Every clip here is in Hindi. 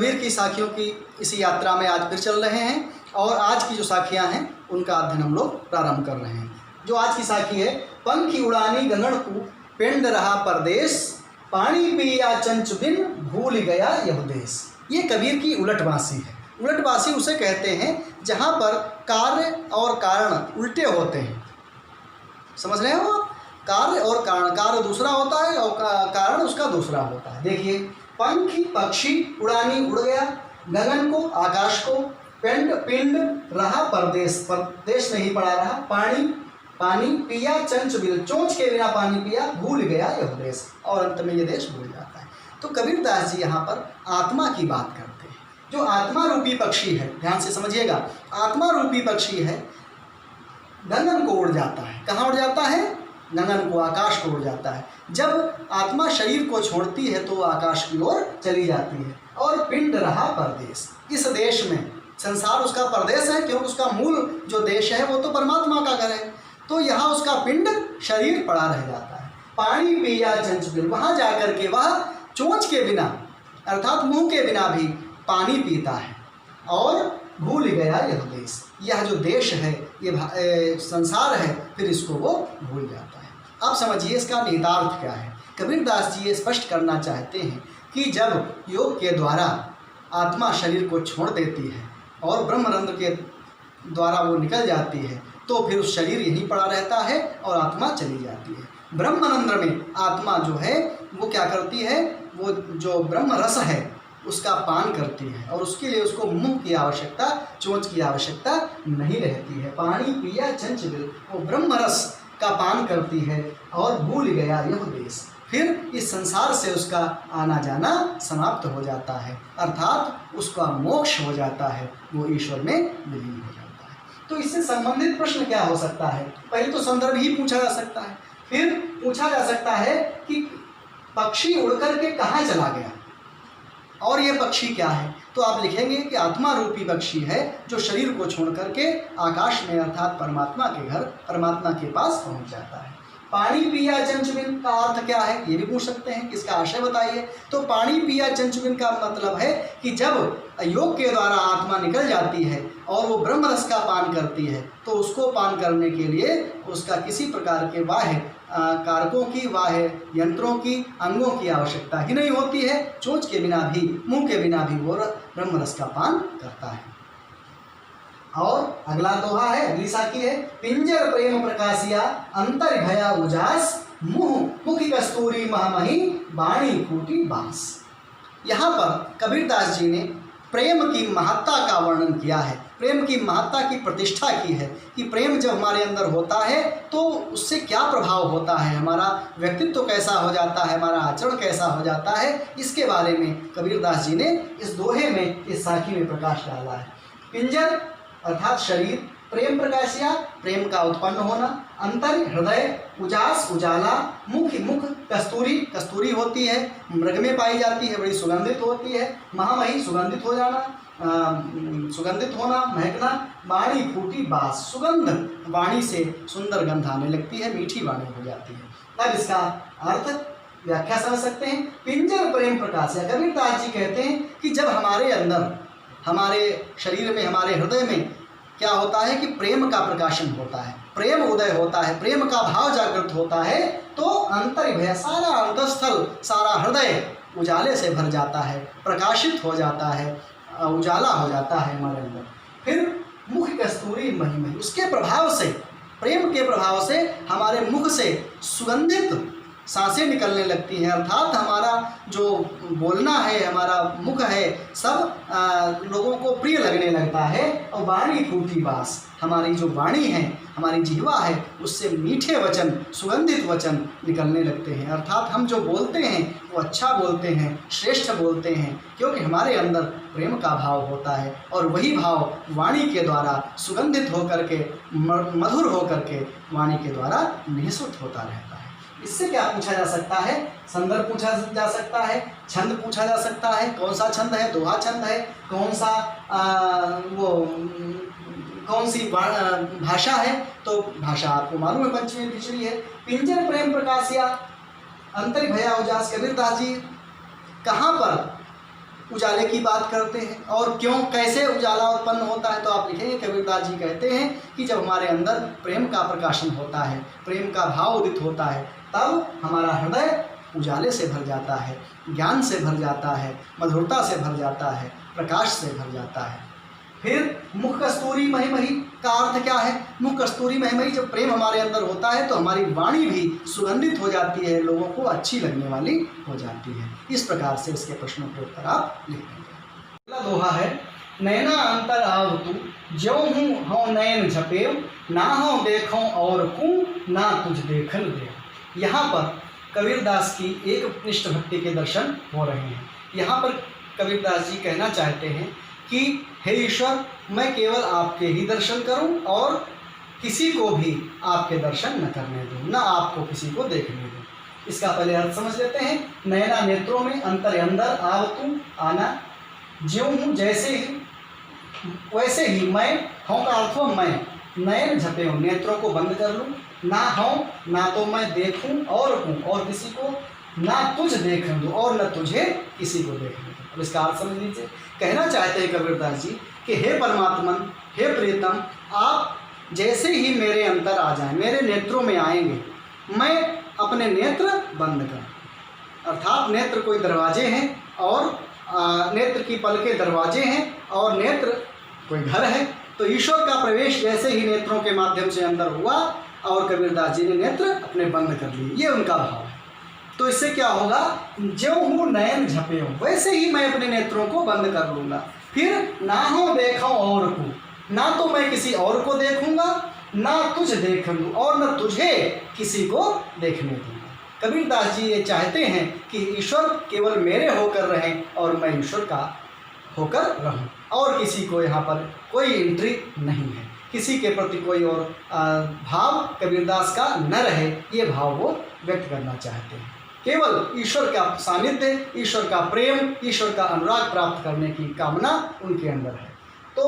कबीर की साखियों की इसी यात्रा में आज फिर चल रहे हैं और आज की जो साखियाँ हैं उनका अध्ययन हम लोग प्रारंभ कर रहे हैं। जो आज की साखी है, पंखी उड़ानी गगन को पिंड रहा परदेश, पानी पिया चंच बिन भूल गया यह देश। ये कबीर की उलटवासी है। उलटवासी उसे कहते हैं जहाँ पर कार्य और कारण उल्टे होते हैं। समझ रहे हो? कार्य और कारण, कार्य दूसरा होता है और कारण उसका दूसरा होता है। देखिए, पंखी पक्षी, उड़ानी उड़ गया, गगन को आकाश को, पिंड पिंड रहा परदेश, परदेश नहीं पड़ा रहा, पानी पानी पिया चंच बिन, चोंच के बिना पानी पिया, भूल गया यह देश, और अंत में यह देश भूल जाता है। तो कबीरदास जी यहाँ पर आत्मा की बात करते हैं। जो आत्मा रूपी पक्षी है, ध्यान से समझिएगा, आत्मा रूपी पक्षी है, गगन को उड़ जाता है। कहाँ उड़ जाता है? गगन को, आकाश को उड़ जाता है। जब आत्मा शरीर को छोड़ती है तो आकाश की ओर चली जाती है। और पिंड रहा परदेश, इस देश में, संसार उसका परदेश है क्योंकि उसका मूल जो देश है वो तो परमात्मा का घर है। तो यहाँ उसका पिंड, शरीर पड़ा रह जाता है। पानी पिया चंच बिन, वहाँ जाकर के वह चोंच के बिना अर्थात मुंह के बिना भी पानी पीता है और भूल गया यह देश। यह जो देश है, ये संसार है, फिर इसको वो भूल जाता है। अब समझिए इसका निहितार्थ क्या है। कबीरदास जी ये स्पष्ट करना चाहते हैं कि जब योग के द्वारा आत्मा शरीर को छोड़ देती है और ब्रह्मरंध्र के द्वारा वो निकल जाती है तो फिर उस शरीर यहीं पड़ा रहता है और आत्मा चली जाती है। ब्रह्मरंध्र में आत्मा जो है वो क्या करती है, वो जो ब्रह्म रस है उसका पान करती है और उसके लिए उसको मुंह की आवश्यकता, चोंच की आवश्यकता नहीं रहती है। पानी पिया चंच बिन, वो ब्रह्म रस का पान करती है और भूल गया यह देश। फिर इस संसार से उसका आना जाना समाप्त हो जाता है, अर्थात उसका मोक्ष हो जाता है, वो ईश्वर में विलीन हो जाता है। तो इससे संबंधित प्रश्न क्या हो सकता है? पहले तो संदर्भ ही पूछा जा सकता है, फिर पूछा जा सकता है कि पक्षी उड़कर के कहाँ चला गया और ये पक्षी क्या है? तो आप लिखेंगे कि आत्मा रूपी पक्षी है जो शरीर को छोड़ करके आकाश में अर्थात परमात्मा के घर, परमात्मा के पास पहुंच जाता है। पानी पिया चंच बिन का अर्थ क्या है, ये भी पूछ सकते हैं, इसका आशय बताइए। तो पानी पिया चंच बिन का मतलब है कि जब योग के द्वारा आत्मा निकल जाती है और वो ब्रह्म रस का पान करती है तो उसको पान करने के लिए उसका किसी प्रकार के बाह्य कारकों की, बाह्य यंत्रों की, अंगों की आवश्यकता ही नहीं होती है। चोंच के बिना भी, मुंह के बिना भी वो ब्रह्म रस का पान करता है। और अगला दोहा है, अगली साखी है, पिंजर प्रेम प्रकाशिया अंतर भया उजास, मुखी कस्तूरी महमही बाणी फूटी बांस। यहाँ पर कबीरदास जी ने प्रेम की महत्ता का वर्णन किया है, प्रेम की महत्ता की प्रतिष्ठा की है कि प्रेम जब हमारे अंदर होता है तो उससे क्या प्रभाव होता है, हमारा व्यक्तित्व कैसा हो जाता है, हमारा आचरण कैसा हो जाता है, इसके बारे में कबीरदास जी ने इस दोहे में, इस साखी में प्रकाश डाला है। पिंजर अर्थात शरीर, प्रेम प्रकाशिया प्रेम का उत्पन्न होना, अंतर हृदय, उजास उजाला, मुख कस्तूरी, कस्तूरी होती है, मृग में पाई जाती है, बड़ी सुगंधित होती है, महामही सुगंधित हो जाना, सुगंधित होना, महकना, वाणी फूटी बास, सुगंध वाणी से सुंदर गंध आने लगती है, मीठी वाणी हो जाती है। अब इसका अर्थ व्याख्या समझ सकते हैं। पिंजर प्रेम प्रकाशिया, कबीरदास जी कहते हैं कि जब हमारे अंदर, हमारे शरीर में, हमारे हृदय में क्या होता है कि प्रेम का प्रकाशन होता है, प्रेम उदय होता है, प्रेम का भाव जागृत होता है तो अंतर भय, सारा अंतस्थल, सारा हृदय उजाले से भर जाता है, प्रकाशित हो जाता है, उजाला हो जाता है हमारे अंदर। फिर मुख कस्तूरी महिमही, उसके प्रभाव से, प्रेम के प्रभाव से हमारे मुख से सुगंधित सांसें निकलने लगती हैं, अर्थात हमारा जो बोलना है, हमारा मुख है, सब लोगों को प्रिय लगने लगता है। और वाणी फूटी बास, हमारी जो वाणी है, हमारी जिह्वा है, उससे मीठे वचन, सुगंधित वचन निकलने लगते हैं, अर्थात हम जो बोलते हैं वो अच्छा बोलते हैं, श्रेष्ठ बोलते हैं, क्योंकि हमारे अंदर प्रेम का भाव होता है और वही भाव वाणी के द्वारा सुगंधित होकर के, मधुर होकर के वाणी के द्वारा निःसृत होता रहता है। इससे क्या पूछा जा सकता है? संदर्भ पूछा जा सकता है, छंद पूछा जा सकता है, कौन सा छंद है, दोहा छंद है, कौन सा कौन सी भाषा है, तो भाषा आपको मालूम है, पंचमी खिचड़ी है। पिंजर प्रेम प्रकाशिया अंतर भया उजास, कबीरदास जी कहाँ पर उजाले की बात करते हैं। और क्यों, कैसे उजाला उत्पन्न होता है, तो आप लिखेंगे कबीरदास जी कहते हैं कि जब हमारे अंदर प्रेम का प्रकाशन होता है, प्रेम का भाव उदित होता है, तब हमारा हृदय उजाले से भर जाता है, ज्ञान से भर जाता है, मधुरता से भर जाता है, प्रकाश से भर जाता है। फिर मुख कस्तूरी महिमही का अर्थ क्या है? मुख कस्तूरी महिमही, जब प्रेम हमारे अंदर होता है तो हमारी वाणी भी सुगंधित हो जाती है, लोगों को अच्छी लगने वाली हो जाती है। इस प्रकार से इसके प्रश्नों के उत्तर आप लिखेंगे। अगला दोहा है, नैना अंतर आवतु ज्यों हूँ हूँ नैन झपेव, ना हो देखो और कूं ना तुझ देखन दे। यहाँ पर कबीरदास की एक निष्ठ भक्ति के दर्शन हो रहे हैं। यहाँ पर कबीरदास जी कहना चाहते हैं कि हे ईश्वर, मैं केवल आपके ही दर्शन करूं और किसी को भी आपके दर्शन न करने दूं, न आपको किसी को देखने दूं। इसका पहले अर्थ समझ लेते हैं। नैना नेत्रों में, अंतर अंदर, आवतु आना, ज्यों हूँ जैसे ही, वैसे ही, मैं हूँ का अर्थ हो मैं, नयन झपे हूँ नेत्रों को बंद कर लूँ, ना हूँ ना तो मैं देखूँ और हूँ और किसी को, ना तुझ देखने दूँ और न तुझे किसी को देखने दूँ। अब इसका अर्थ समझ लीजिए। कहना चाहते हैं कबीरदास जी कि हे परमात्मन, हे प्रियतम, आप जैसे ही मेरे अंतर आ जाएं, मेरे नेत्रों में आएंगे, मैं अपने नेत्र बंद करूँ। अर्थात नेत्र कोई दरवाजे हैं और नेत्र की पलकें दरवाजे हैं और नेत्र कोई घर है। तो ईश्वर का प्रवेश जैसे ही नेत्रों के माध्यम से अंदर हुआ और कबीरदास जी ने नेत्र अपने बंद कर लिए, ये उनका भाव है। तो इससे क्या होगा, ज्यों हूँ नयन झपे हूँ, वैसे ही मैं अपने नेत्रों को बंद कर लूँगा। फिर ना हो देखो और को, ना तो मैं किसी और को देखूँगा, ना तुझ देख लूँ और न तुझे किसी को देखने दूँगा। कबीरदास जी ये चाहते हैं कि ईश्वर केवल मेरे होकर रहें और मैं ईश्वर का होकर रहूं, और किसी को यहाँ पर कोई एंट्री नहीं है, किसी के प्रति कोई और भाव कबीरदास का न रहे, ये भाव वो व्यक्त करना चाहते हैं। केवल ईश्वर का सानिध्य, ईश्वर का प्रेम, ईश्वर का अनुराग प्राप्त करने की कामना उनके अंदर है। तो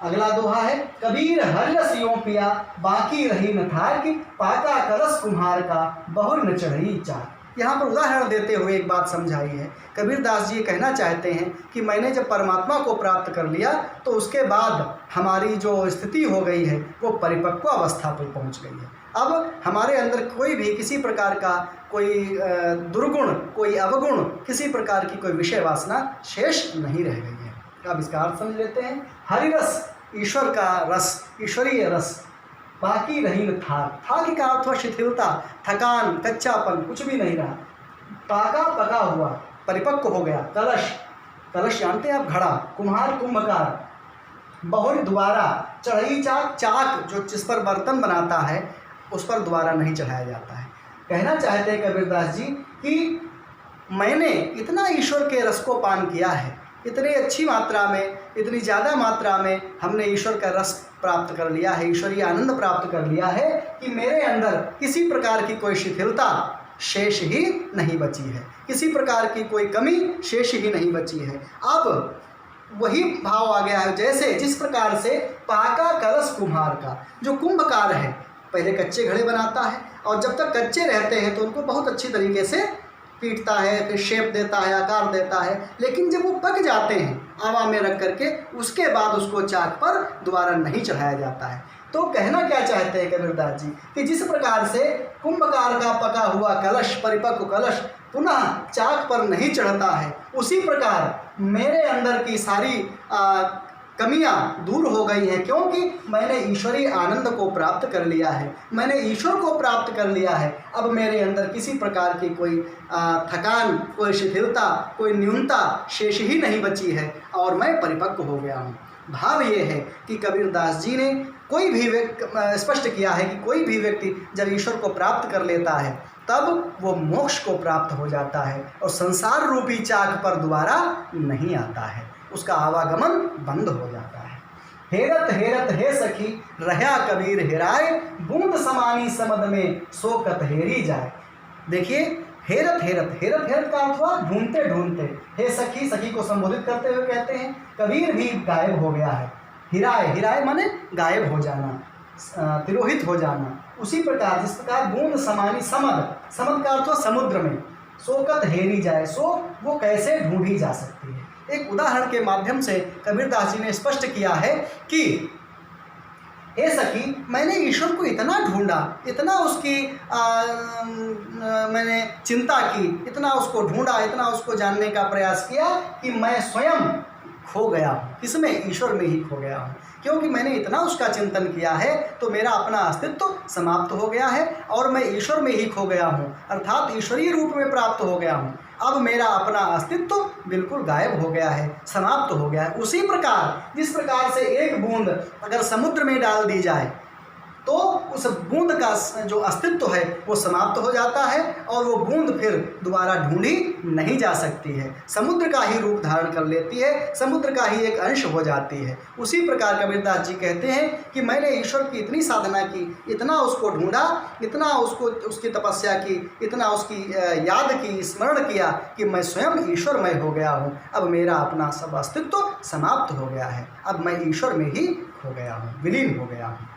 अगला दोहा है, कबीर हर रस यों पिया बाकी रही न था कि पाका करस कुम्हार का बहुर न चढ़ी चाक। यहाँ पर उदाहरण देते हुए एक बात समझाई है। कबीरदास जी कहना चाहते हैं कि मैंने जब परमात्मा को प्राप्त कर लिया तो उसके बाद हमारी जो स्थिति हो गई है वो परिपक्व अवस्था पर पहुँच गई है। अब हमारे अंदर कोई भी किसी प्रकार का कोई दुर्गुण, कोई अवगुण, किसी प्रकार की कोई विषय वासना शेष नहीं रह गई है। अब इसका अर्थ समझ लेते हैं। हरि रस, ईश्वर का रस, ईश्वरीय रस, बाकी रही न थाक। थाक का अर्थ शिथिलता, थकान, कच्चापन, कुछ भी नहीं रहा। पाका पका हुआ, परिपक्व हो गया। कलश, कलश जानते हैं आप, घड़ा। कुम्हार, कुंभकार। बहुर, दोबारा। चढ़ई चाक, चाक जो जिस पर बर्तन बनाता है उस पर दोबारा नहीं चढ़ाया जाता है। कहना चाहते हैं कबीरदास जी कि मैंने इतना ईश्वर के रस को पान किया है, इतनी अच्छी मात्रा में, इतनी ज़्यादा मात्रा में हमने ईश्वर का रस प्राप्त कर लिया है, ईश्वरीय आनंद प्राप्त कर लिया है कि मेरे अंदर किसी प्रकार की कोई शिथिलता शेष ही नहीं बची है, किसी प्रकार की कोई कमी शेष ही नहीं बची है। अब वही भाव आ गया है जैसे जिस प्रकार से पाका कलश कुम्हार का, जो कुंभकार है पहले कच्चे घड़े बनाता है और जब तक कच्चे रहते हैं तो उनको बहुत अच्छी तरीके से पीटता है, फिर शेप देता है, आकार देता है, लेकिन जब वो पक जाते हैं आवा में रख करके उसके बाद उसको चाक पर दोबारा नहीं चढ़ाया जाता है। तो कहना क्या चाहते हैं कबीरदास जी कि जिस प्रकार से कुंभकार का पका हुआ कलश, परिपक्व कलश पुनः चाक पर नहीं चढ़ता है, उसी प्रकार मेरे अंदर की सारी कमियां दूर हो गई हैं, क्योंकि मैंने ईश्वरीय आनंद को प्राप्त कर लिया है, मैंने ईश्वर को प्राप्त कर लिया है। अब मेरे अंदर किसी प्रकार की कोई थकान, कोई शिथिलता, कोई न्यूनता शेष ही नहीं बची है और मैं परिपक्व हो गया हूँ। भाव ये है कि कबीरदास जी ने कोई भी व्यक्ति स्पष्ट किया है कि कोई भी व्यक्ति जब ईश्वर को प्राप्त कर लेता है तब वो मोक्ष को प्राप्त हो जाता है और संसार रूपी चाक पर दोबारा नहीं आता है, उसका आवागमन बंद हो जाता है। हेरत हेरत हे सखी रहा कबीर हेराए, बूंद समानी समद में सोकत हेरी जाए। देखिए हेरत हेरत, हेरत हेरत का अर्थ हुआ ढूंढते ढूंढते। हे सखी, सखी को संबोधित करते हुए कहते हैं कबीर भी गायब हो गया है। हिराए, हिराए माने गायब हो जाना, तिरोहित हो जाना। उसी प्रकार जिस प्रकार बूंद समानी समद, समद का अर्थ हुआ समुद्र में, सोकत हेरी जाए, सो वो कैसे ढूंढी जा सकती है। एक उदाहरण के माध्यम से कबीरदास जी ने स्पष्ट किया है कि हे सखी, मैंने ईश्वर को इतना ढूंढा, इतना उसकी मैंने चिंता की, इतना उसको ढूंढा, इतना उसको जानने का प्रयास किया कि मैं स्वयं खो गया हूँ। किसमें? ईश्वर में ही खो गया हूँ। क्योंकि मैंने इतना उसका चिंतन किया है तो मेरा अपना अस्तित्व समाप्त हो गया है और मैं ईश्वर में ही खो गया हूँ, अर्थात ईश्वरीय रूप में प्राप्त हो गया हूँ। अब मेरा अपना अस्तित्व बिल्कुल गायब हो गया है, समाप्त हो गया है। उसी प्रकार जिस प्रकार से एक बूंद अगर समुद्र में डाल दी जाए तो उस बूंद का जो अस्तित्व है वो समाप्त हो जाता है और वो बूंद फिर दोबारा ढूंढी नहीं जा सकती है, समुद्र का ही रूप धारण कर लेती है, समुद्र का ही एक अंश हो जाती है। उसी प्रकार कबीरदास जी कहते हैं कि मैंने ईश्वर की इतनी साधना की, इतना उसको ढूंढा, इतना उसको उसकी तपस्या की, इतना उसकी याद की, स्मरण किया कि मैं स्वयं ईश्वरमय हो गया हूँ। अब मेरा अपना सब अस्तित्व समाप्त हो गया है, अब मैं ईश्वर में ही हो गया हूँ, विलीन हो गया हूँ।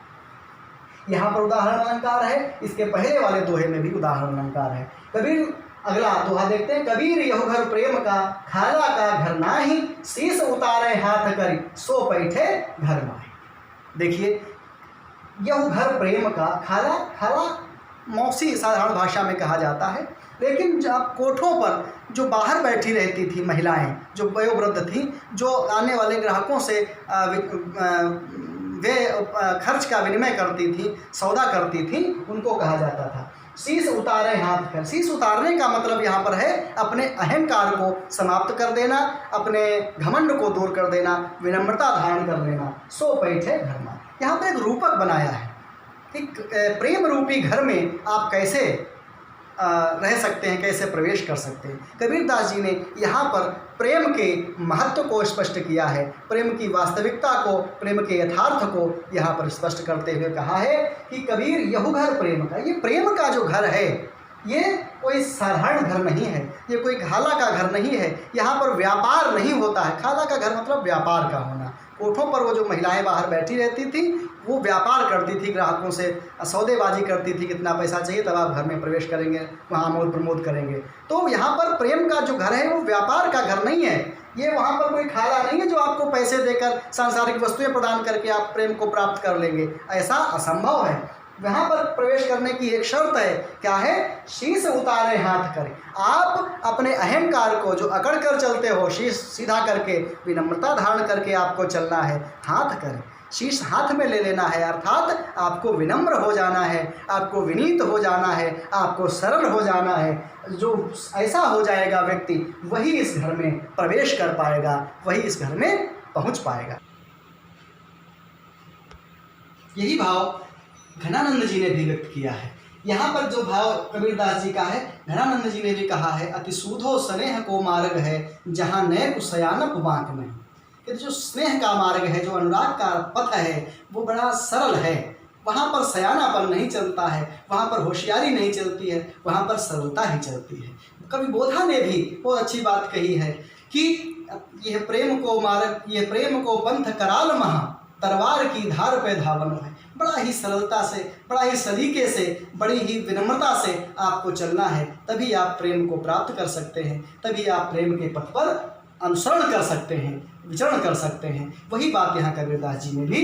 यहाँ पर उदाहरण अलंकार है, इसके पहले वाले दोहे में भी उदाहरण अलंकार है। कबीर अगला दोहा देखते हैं। कबीर यहु घर प्रेम का, खाला का घर नाही, शीश उतारे हाथ करी, सो बैठे घर माही। देखिए, यहु घर प्रेम का, खाला, खाला मौसी साधारण भाषा में कहा जाता है, लेकिन जब कोठों पर जो बाहर बैठी रहती थी महिलाएं, जो वयोवृद्ध थी, जो आने वाले ग्राहकों से वे खर्च का विनिमय करती थी, सौदा करती थी, उनको कहा जाता था शीश उतारे हाथ कर। शीश उतारने का मतलब यहाँ पर है अपने अहंकार को समाप्त कर देना, अपने घमंड को दूर कर देना, विनम्रता धारण कर लेना, सो बैठे घर में। यहाँ पर एक रूपक बनाया है कि प्रेम रूपी घर में आप कैसे रह सकते हैं, कैसे प्रवेश कर सकते हैं। कबीरदास जी ने यहाँ पर प्रेम के महत्व को स्पष्ट किया है, प्रेम की वास्तविकता को, प्रेम के यथार्थ को यहाँ पर स्पष्ट करते हुए कहा है कि कबीर यहु घर प्रेम का। ये प्रेम का जो घर है ये कोई साधारण घर नहीं है, ये कोई खाला का घर नहीं है। यहाँ पर व्यापार नहीं होता है। खाला का घर मतलब व्यापार का होना। कोठों पर वो जो महिलाएं बाहर बैठी रहती थी वो व्यापार करती थी, ग्राहकों से सौदेबाजी करती थी, कितना पैसा चाहिए तब आप घर में प्रवेश करेंगे, वहाँ मोल प्रमोद करेंगे। तो यहाँ पर प्रेम का जो घर है वो व्यापार का घर नहीं है। ये वहाँ पर कोई खाला नहीं है जो आपको पैसे देकर सांसारिक वस्तुएं प्रदान करके आप प्रेम को प्राप्त कर लेंगे, ऐसा असंभव है। वहाँ पर प्रवेश करने की एक शर्त है, क्या है? शीश उतारे हाथ करें। आप अपने अहंकार को जो अकड़ कर चलते हो, शीश सीधा करके, विनम्रता धारण करके आपको चलना है, हाथ करें, शीश हाथ में ले लेना है, अर्थात आपको विनम्र हो जाना है, आपको विनीत हो जाना है, आपको सरल हो जाना है। जो ऐसा हो जाएगा व्यक्ति, वही इस घर में प्रवेश कर पाएगा, वही इस घर में पहुँच पाएगा। यही भाव घनानंद जी ने भी व्यक्त किया है। यहाँ पर जो भाव कबीरदास जी का है, घनानंद जी ने भी कहा है, अति सूधो स्नेह को मार्ग है, जहाँ नैक सयानप बांक में। कि जो स्नेह का मार्ग है, जो अनुराग का पथ है, वो बड़ा सरल है। वहाँ पर सयानापन नहीं चलता है, वहाँ पर होशियारी नहीं चलती है, वहाँ पर सरलता ही चलती है। कवि बोधा ने भी बहुत अच्छी बात कही है कि यह प्रेम को मार्ग, यह प्रेम को पंथ कराल महा, तलवार की धार पे धावन है। बड़ा ही सरलता से, बड़ा ही सलीके से, बड़ी ही विनम्रता से आपको चलना है, तभी आप प्रेम को प्राप्त कर सकते हैं, तभी आप प्रेम के पथ पर अनुसरण कर सकते हैं, विचरण कर सकते हैं। वही बात यहाँ कबीरदास जी ने भी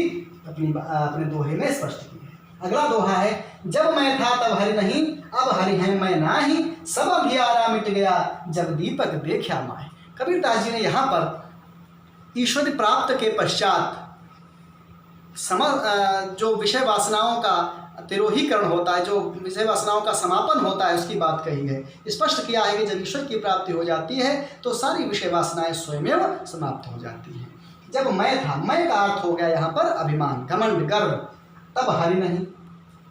अपने दोहे में स्पष्ट की है। अगला दोहा है, जब मैं था तब हरि नहीं, अब हरि है मैं नाही, सब अंधियारा मिट गया, जब दीपक देखा माए। कबीरदास जी ने यहाँ पर ईश्वर प्राप्त के पश्चात जो विषय वासनाओं का तिरोहीकरण होता है, जो विषय वासनाओं का समापन होता है, उसकी बात कही है। स्पष्ट किया है कि जब ईश्वर की प्राप्ति हो जाती है तो सारी विषय वासनाएं स्वयं समाप्त हो जाती हैं। जब मैं था, मैं का अर्थ हो गया यहाँ पर अभिमान, घमंड, गर्व। तब हरि नहीं,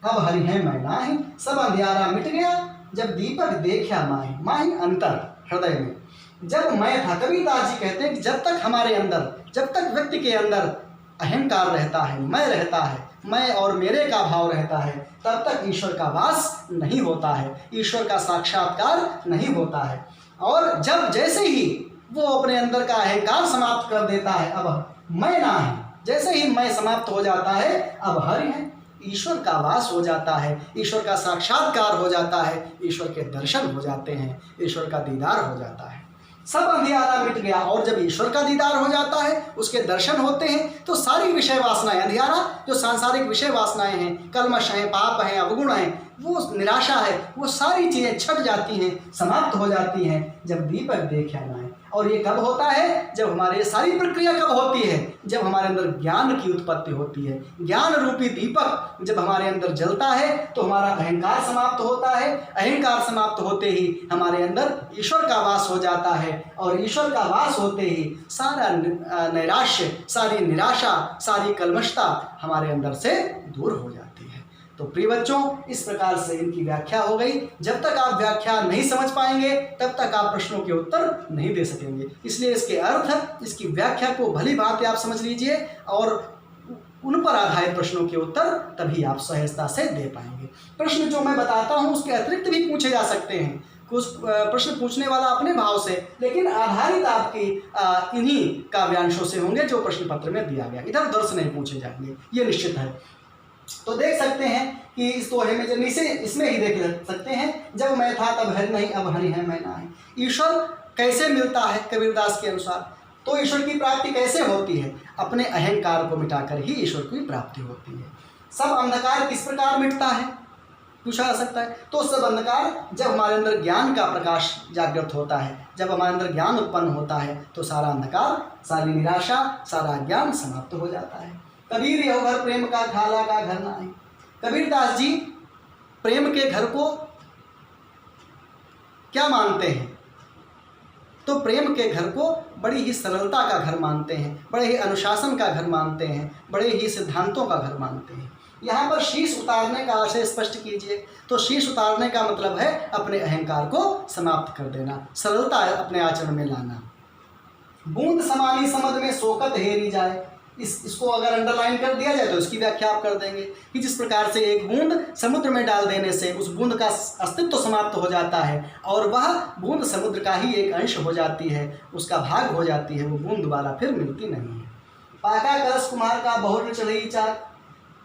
अब हरि है मैं नाही, सब अंधियारा मिट गया, जब दीपक देखा माही। माही अंतर, हृदय में। जब मैं था, कबीरदास जी कहते हैं कि जब तक हमारे अंदर, जब तक व्यक्ति के अंदर अहंकार रहता है, मैं रहता है, मैं और मेरे का भाव रहता है, तब तक ईश्वर का वास नहीं होता है, ईश्वर का साक्षात्कार नहीं होता है। और जब जैसे ही वो अपने अंदर का अहंकार समाप्त कर देता है, अब मैं ना है, जैसे ही मैं समाप्त हो जाता है, अब हरि है, ईश्वर का वास हो जाता है, ईश्वर का साक्षात्कार हो जाता है, ईश्वर के दर्शन हो जाते हैं, ईश्वर का दीदार हो जाता है। सब अंधियारा मिट गया। और जब ईश्वर का दीदार हो जाता है, उसके दर्शन होते हैं, तो सारी विषय वासनाएं, अंधियारा जो सांसारिक विषय वासनाएं हैं, कल्मश हैं, पाप हैं, अवगुण हैं, वो निराशा है, वो सारी चीज़ें छट जाती हैं, समाप्त हो जाती हैं जब दीपक देखा ना है। और ये कब होता है? जब हमारे सारी प्रक्रिया कब होती है? जब हमारे अंदर ज्ञान की उत्पत्ति होती है। ज्ञान रूपी दीपक जब हमारे अंदर जलता है तो हमारा अहंकार समाप्त होता है। अहंकार समाप्त होते ही हमारे अंदर ईश्वर का वास हो जाता है, और ईश्वर का वास होते ही सारा नैराश्य, सारी निराशा, सारी कल्मशता हमारे अंदर से दूर हो जाती है। तो प्रिय बच्चों, इस प्रकार से इनकी व्याख्या हो गई। जब तक आप व्याख्या नहीं समझ पाएंगे तब तक आप प्रश्नों के उत्तर नहीं दे सकेंगे। इसलिए इसके अर्थ, इसकी व्याख्या को भली भांति आप समझ लीजिए, और उन पर आधारित प्रश्नों के उत्तर तभी आप सहजता से दे पाएंगे। प्रश्न जो मैं बताता हूँ उसके अतिरिक्त भी पूछे जा सकते हैं। कुछ प्रश्न पूछने वाला अपने भाव से, लेकिन आधारित आपकी इन्हीं काव्यांशों से होंगे जो प्रश्न पत्र में दिया गया। इधर उधर से नहीं पूछे जाएंगे, ये निश्चित है। तो देख सकते हैं कि इस दोहे में जब नीचे इसमें ही देख सकते हैं, जब मैं था तब है नहीं, अब हरि है मैं ना है। ईश्वर कैसे मिलता है कबीरदास के अनुसार? तो ईश्वर की प्राप्ति कैसे होती है? अपने अहंकार को मिटाकर ही ईश्वर की प्राप्ति होती है। सब अंधकार किस प्रकार मिटता है पूछा जा सकता है। तो सब अंधकार जब हमारे अंदर ज्ञान का प्रकाश जागृत होता है, जब हमारे अंदर ज्ञान उत्पन्न होता है, तो सारा अंधकार, सारी निराशा, सारा ज्ञान समाप्त हो जाता है। कबीर यह घर प्रेम का खाला का घर ना है। कबीरदास जी प्रेम के घर को क्या मानते हैं? तो प्रेम के घर को बड़ी ही सरलता का घर मानते हैं, बड़े ही अनुशासन का घर मानते हैं, बड़े ही सिद्धांतों का घर मानते हैं। यहाँ पर शीश उतारने का आशय स्पष्ट कीजिए। तो शीश उतारने का मतलब है अपने अहंकार को समाप्त कर देना, सरलता अपने आचरण में लाना। बूंद समानी समझ में शोकत हेरी जाए, इसको अगर अंडरलाइन कर दिया जाए तो इसकी व्याख्या आप कर देंगे कि जिस प्रकार से एक बूंद समुद्र में डाल देने से उस बूंद का अस्तित्व समाप्त हो जाता है, और वह बूंद समुद्र का ही एक अंश हो जाती है, उसका भाग हो जाती है, वो बूंद दोबारा फिर मिलती नहीं है। पाका कलश कुमार का बहुर चढ़ई चाक,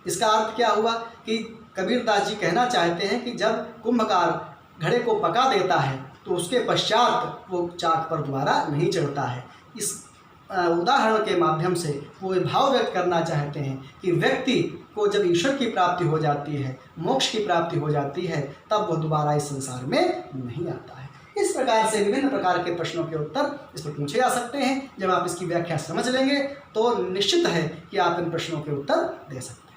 इसका अर्थ क्या हुआ कि कबीरदास जी कहना चाहते हैं कि जब कुंभकार घड़े को पका देता है तो उसके पश्चात वो चाक पर दोबारा नहीं चढ़ता है। इस उदाहरण के माध्यम से वो भाव व्यक्त करना चाहते हैं कि व्यक्ति को जब ईश्वर की प्राप्ति हो जाती है, मोक्ष की प्राप्ति हो जाती है, तब वो दोबारा इस संसार में नहीं आता है। इस प्रकार से विभिन्न प्रकार के प्रश्नों के उत्तर इस पर पूछे जा सकते हैं। जब आप इसकी व्याख्या समझ लेंगे तो निश्चित है कि आप इन प्रश्नों के उत्तर दे सकते हैं।